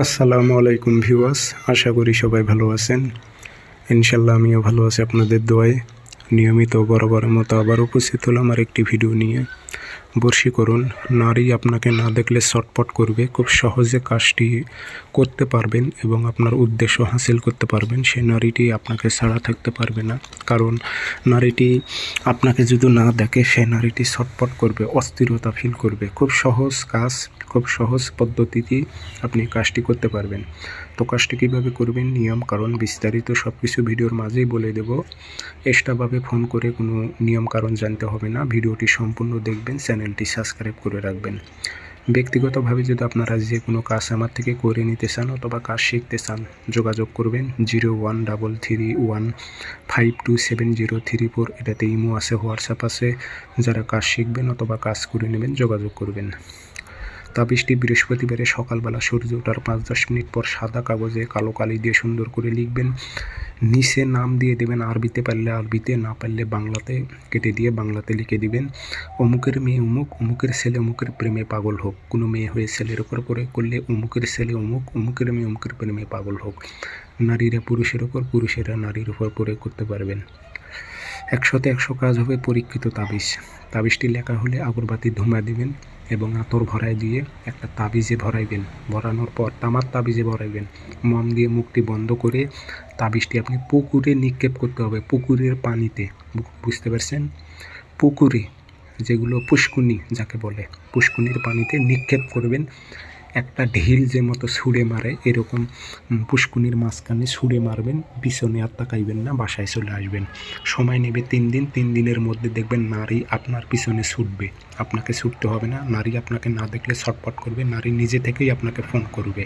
আসসালামু আলাইকুম ভিউয়ার্স, আশা করি সবাই ভালো আছেন। ইনশাল্লাহ আমিও ভালো আছি আপনাদের দোয়ায়। নিয়মিত বরাবরের মতো আবার উপস্থিত হলাম আর একটি ভিডিও নিয়ে। বশীকরণ নারী আপনাকে না দেখলে ছটপট করবে, খুব সহজে কাজটি করতে পারবেন এবং আপনার উদ্দেশ্য হাসিল করতে পারবেন। সেই নারীটি আপনাকে ছাড়া থাকতে পারবে না, কারণ নারীটি আপনাকে যদি না দেখে সেই নারীটি ছটপট করবে, অস্থিরতা ফিল করবে। খুব সহজ কাজ, খুব সহজ পদ্ধতিতেই আপনি কাজটি করতে পারবেন। তো কাজটি কীভাবে করবেন, নিয়ম কারণ বিস্তারিত সব কিছু ভিডিওর মাঝেই বলে দেব। এক্সট্রাভাবে ফোন করে কোনো নিয়ম কারণ জানতে হবে না। ভিডিওটি সম্পূর্ণ দেখবেন, চ্যানেলটি সাবস্ক্রাইব করে রাখবেন। ব্যক্তিগতভাবে যদি আপনারা যে কোনো কাজ আমার থেকে করে নিতে চান অথবা কাজ শিখতে চান, যোগাযোগ করবেন 0133152703 এটাতে ইমো আছে, হোয়াটসঅ্যাপ আছে। যারা কাজ শিখবেন অথবা কাজ করে নেবেন যোগাযোগ করবেন। তাবিজটি বৃহস্পতিবারে সকালবেলা সূর্য ওঠার 5-10 মিনিট পর সাদা কাগজে কালো কালি দিয়ে সুন্দর করে লিখবেন। নিচে নাম দিয়ে দেবেন, আরবিতে পারলে আরবিতে, না পারলে বাংলাতে কেটে দিয়ে বাংলাতে লিখে দিবেন। অমুকের মেয়ে অমুক, অমুকের ছেলে অমুকের প্রেমে পাগল হোক। কোনো মেয়ে হয়ে ছেলের ওপর করে করলে অমুকের ছেলে অমুক, অমুকের মেয়ে অমুকের প্রেমে পাগল হোক। নারীরা পুরুষের ওপর, পুরুষেরা নারীর উপর প্রয়োগ করতে পারবেন। 100তে 100 কাজ হবে পরীক্ষিত তাবিজ। তাবিজটি লেখা হলে আগরবাতি ধুমা দিবেন এবং আতর ভরায় দিয়ে একটা তাবিজে ভরাইবেন। ভরানোর পর তামার তাবিজে ভরাইবেন। মম দিয়ে মুখটি বন্ধ করে তাবিজটি আপনি পুকুরে নিক্ষেপ করতে হবে, পুকুরের পানিতে। বুঝতে পারছেন? পুকুরে, যেগুলো পুষ্কুনি যাকে বলে, পুষ্কুনির পানিতে নিক্ষেপ করবেন। একটা ঢিল যে মতো ছুঁড়ে মারে এরকম পুষ্কুনির মাঝখানে ছুঁড়ে মারবেন। পিছনে আর তাকাইবেন না, বাসায় চলে আসবেন। সময় নেবে 3 দিন। 3 দিনের মধ্যে দেখবেন নারী আপনার পিছনে ছুটবে, আপনাকে ছুটতে হবে না। নারী আপনাকে না দেখলে ছটপট করবে, নারী নিজে থেকেই আপনাকে ফোন করবে।